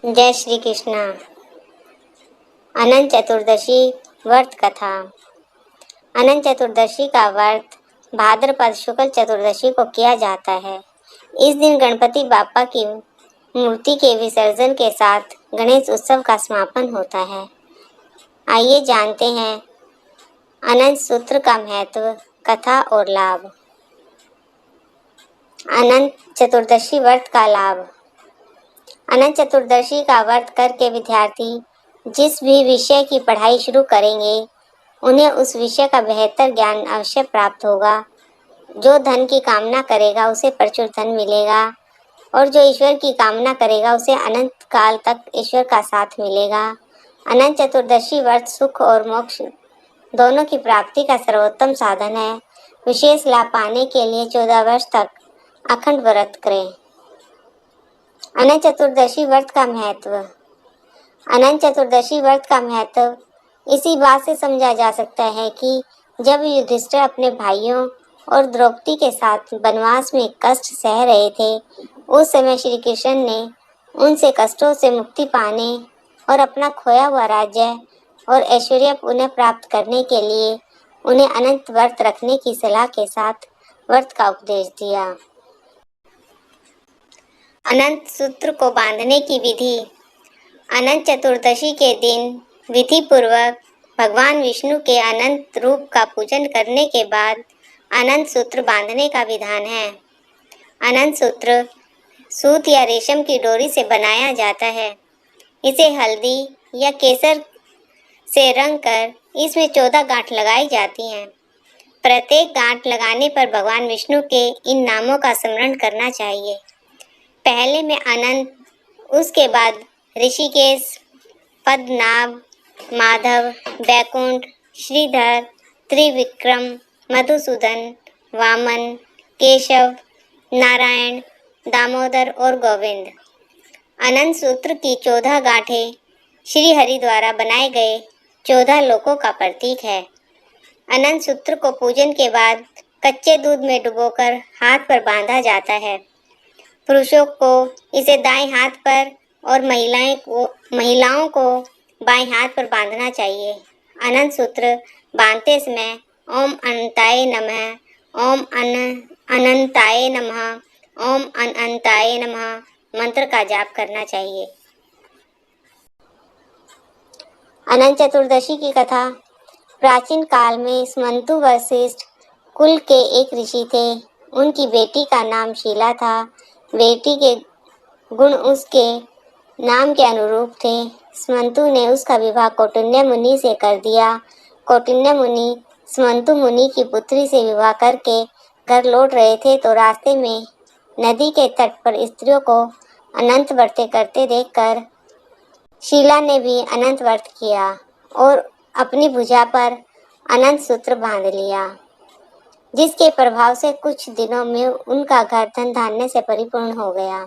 जय श्री कृष्णा। अनंत चतुर्दशी व्रत कथा। अनंत चतुर्दशी का व्रत भाद्रपद शुक्ल चतुर्दशी को किया जाता है। इस दिन गणपति बाप्पा की मूर्ति के विसर्जन के साथ गणेश उत्सव का समापन होता है। आइए जानते हैं अनंत सूत्र का महत्व, कथा और लाभ। अनंत चतुर्दशी व्रत का लाभ। अनंत चतुर्दशी का व्रत करके विद्यार्थी जिस भी विषय की पढ़ाई शुरू करेंगे उन्हें उस विषय का बेहतर ज्ञान अवश्य प्राप्त होगा। जो धन की कामना करेगा उसे प्रचुर धन मिलेगा और जो ईश्वर की कामना करेगा उसे अनंत काल तक ईश्वर का साथ मिलेगा। अनंत चतुर्दशी व्रत सुख और मोक्ष दोनों की प्राप्ति का सर्वोत्तम साधन है। विशेष लाभ पाने के लिए 14 वर्ष तक अखंड व्रत करें। अनंत चतुर्दशी व्रत का महत्व। अनंत चतुर्दशी व्रत का महत्व इसी बात से समझा जा सकता है कि जब युधिष्ठिर अपने भाइयों और द्रौपदी के साथ वनवास में कष्ट सह रहे थे, उस समय श्री कृष्ण ने उनसे कष्टों से मुक्ति पाने और अपना खोया हुआ राज्य और ऐश्वर्य पुनः प्राप्त करने के लिए उन्हें अनंत व्रत रखने की सलाह के साथ व्रत का उपदेश दिया। अनंत सूत्र को बांधने की विधि। अनंत चतुर्दशी के दिन विधि पूर्वक भगवान विष्णु के अनंत रूप का पूजन करने के बाद अनंत सूत्र बांधने का विधान है। अनंत सूत्र सूत या रेशम की डोरी से बनाया जाता है। इसे हल्दी या केसर से रंग कर इसमें 14 गांठ लगाई जाती हैं। प्रत्येक गांठ लगाने पर भगवान विष्णु के इन नामों का स्मरण करना चाहिए। पहले में अनंत, उसके बाद ऋषिकेश, पद्मनाभ, माधव, बैकुंठ, श्रीधर, त्रिविक्रम, मधुसूदन, वामन, केशव, नारायण, दामोदर और गोविंद। अनंत सूत्र की 14 गांठें श्री हरि द्वारा बनाए गए 14 लोकों का प्रतीक है। अनंत सूत्र को पूजन के बाद कच्चे दूध में डुबोकर हाथ पर बांधा जाता है। पुरुषों को इसे दाएं हाथ पर और महिलाओं को बाएं हाथ पर बांधना चाहिए। अनंत सूत्र बांधते समय ओम अनंताय नमः, ओम अनंताय नमः, ओम अनंताय नमः मंत्र का जाप करना चाहिए। अनंत चतुर्दशी की कथा। प्राचीन काल में स्मंतु वशिष्ठ कुल के एक ऋषि थे। उनकी बेटी का नाम शीला था। बेटी के गुण उसके नाम के अनुरूप थे। स्मंतु ने उसका विवाह कौटिल्य मुनि से कर दिया। कौटिल्य मुनि स्मंतु मुनि की पुत्री से विवाह करके घर लौट रहे थे तो रास्ते में नदी के तट पर स्त्रियों को अनंत व्रत करते देखकर शीला ने भी अनंत व्रत किया और अपनी भुजा पर अनंत सूत्र बांध लिया, जिसके प्रभाव से कुछ दिनों में उनका घर धन धान्य से परिपूर्ण हो गया।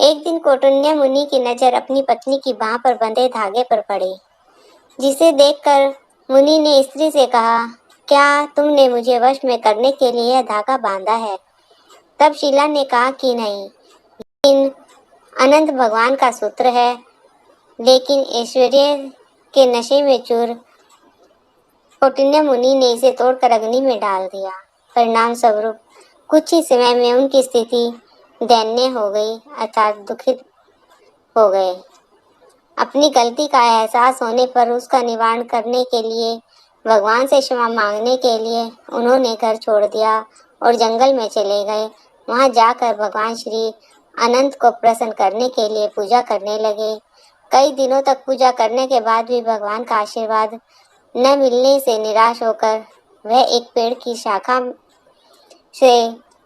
एक दिन कौटिल्य मुनि की नजर अपनी पत्नी की बाह पर बंधे धागे पर पड़ी, जिसे देखकर मुनि ने स्त्री से कहा, क्या तुमने मुझे वश में करने के लिए यह धागा बांधा है? तब शीला ने कहा कि नहीं, लेकिन अनंत भगवान का सूत्र है। लेकिन ऐश्वर्य के नशे में चूर कौटिल्य मुनि ने इसे तोड़कर अग्नि में डाल दिया। परिणाम स्वरूप कुछ ही समय में उनकी स्थिति दयनीय हो गई, अर्थात दुखित हो गए। अपनी गलती का एहसास होने पर उसका निवारण करने के लिए, भगवान से क्षमा मांगने के लिए उन्होंने घर छोड़ दिया और जंगल में चले गए। वहां जाकर भगवान श्री अनंत को प्रसन्न करने के लिए पूजा करने लगे। कई दिनों तक पूजा करने के बाद भी भगवान का आशीर्वाद न मिलने से निराश होकर वह एक पेड़ की शाखा से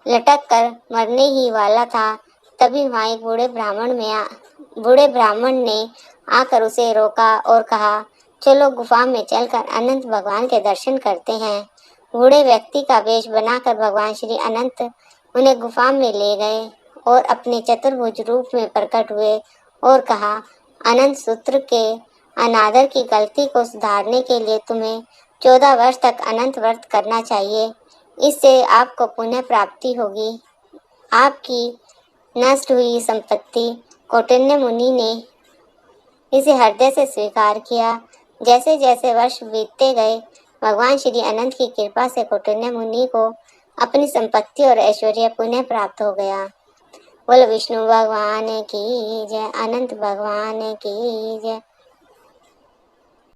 लटक कर मरने ही वाला था। तभी वहाँ एक बूढ़े ब्राह्मण ने आकर उसे रोका और कहा, चलो गुफा में चलकर अनंत भगवान के दर्शन करते हैं। बूढ़े व्यक्ति का वेश बनाकर भगवान श्री अनंत उन्हें गुफा में ले गए और अपने चतुर्भुज रूप में प्रकट हुए और कहा, अनंत सूत्र के अनादर की गलती को सुधारने के लिए तुम्हें 14 वर्ष तक अनंत व्रत करना चाहिए। इससे आपको पुण्य प्राप्ति होगी। आपकी नष्ट हुई संपत्ति कौटिन्य मुनि ने इसे हृदय से स्वीकार किया। जैसे जैसे वर्ष बीतते गए, भगवान श्री अनंत की कृपा से कौटिन्य मुनि को अपनी संपत्ति और ऐश्वर्य पुनः प्राप्त हो गया। बोलो विष्णु भगवान की जय, अनंत भगवान की जय।